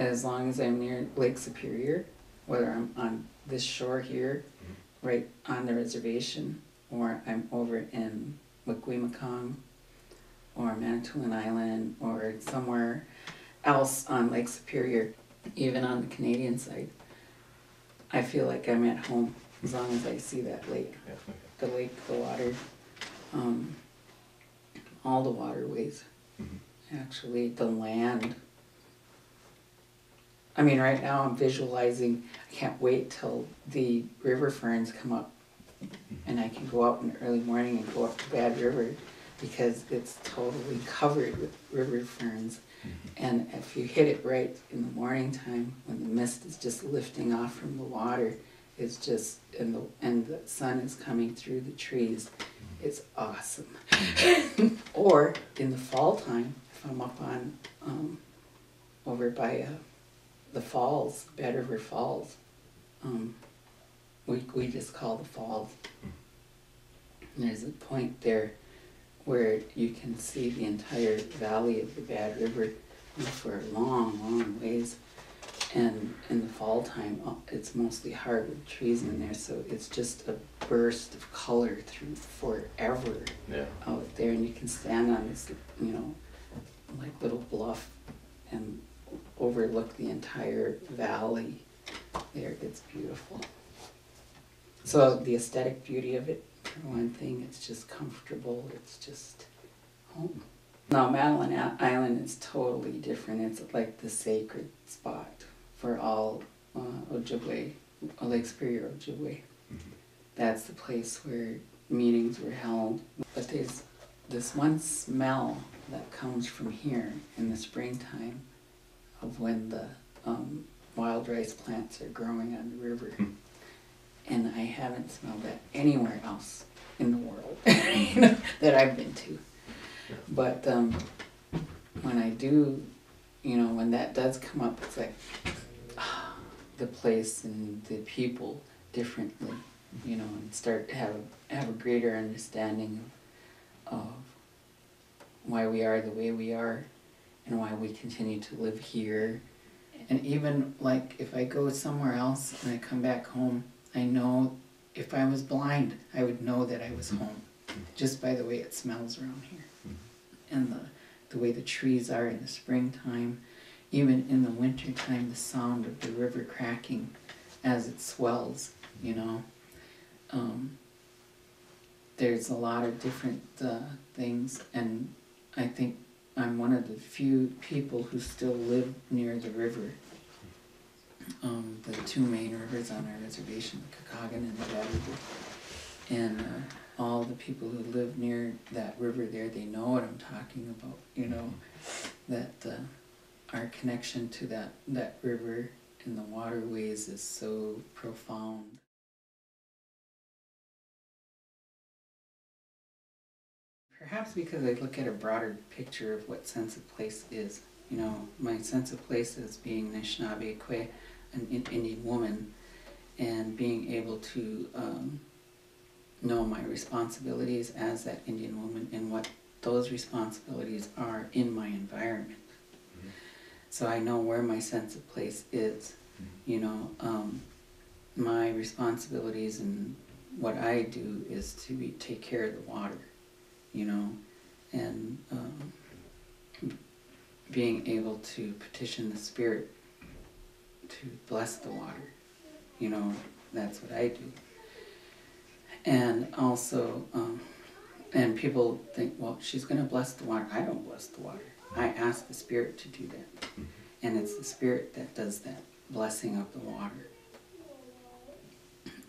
as long as I'm near Lake Superior, whether I'm on this shore here, right on the reservation, or I'm over in Wikwemacong, or Manitoulin Island, or somewhere else on Lake Superior, even on the Canadian side, I feel like I'm at home as long as I see that lake. Yeah, okay. The lake, the water, all the waterways, actually, the land. I mean, right now I'm visualizing, I can't wait till the river ferns come up and I can go out in the early morning and go up to Bad River because it's totally covered with river ferns. And if you hit it right in the morning time when the mist is just lifting off from the water, it's just, and the sun is coming through the trees, it's awesome. Or in the fall time, if I'm up on, over by the falls, Bad River Falls, we just call the falls. And there's a point there where you can see the entire valley of the Bad River for a long, long ways. And in the fall time, it's mostly hardwood trees in there, so it's just a burst of color through forever out there. And you can stand on this, you know, like little bluff and overlook the entire valley there. It's beautiful. So the aesthetic beauty of it, for one thing, it's just comfortable, it's just home. Now Madeline Island is totally different. It's like the sacred spot for all Ojibwe, Lake Superior Ojibwe. That's the place where meetings were held. But there's this one smell that comes from here in the springtime of when the wild rice plants are growing on the river. And I haven't smelled that anywhere else in the world that I've been to. But when I do, you know, when that does come up, it's like the place and the people differently, you know, and start to have a greater understanding of why we are the way we are and why we continue to live here. And even like if I go somewhere else and I come back home, I know if I was blind, I would know that I was home just by the way it smells around here. And the way the trees are in the springtime, even in the wintertime, the sound of the river cracking as it swells, you know. There's a lot of different things, and I think I'm one of the few people who still live near the river. The two main rivers on our reservation, the Kakagan and the Bad River. And all the people who live near that river there, they know what I'm talking about, you know, that our connection to that river and the waterways is so profound. Perhaps because I look at a broader picture of what sense of place is. You know, my sense of place as being Anishinaabe Kwe, an Indian woman, and being able to know my responsibilities as that Indian woman and what those responsibilities are in my environment. So I know where my sense of place is. You know, my responsibilities and what I do is to take care of the water, you know, and being able to petition the Spirit to bless the water, you know, that's what I do. And also, and people think, well, she's going to bless the water. I don't bless the water. I ask the Spirit to do that. And it's the Spirit that does that blessing of the water.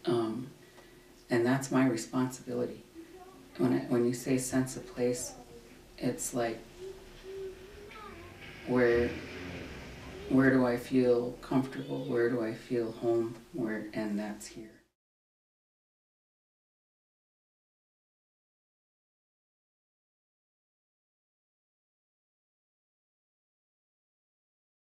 And that's my responsibility. When you say sense of place, it's like, where do I feel comfortable? Where do I feel home? And that's here.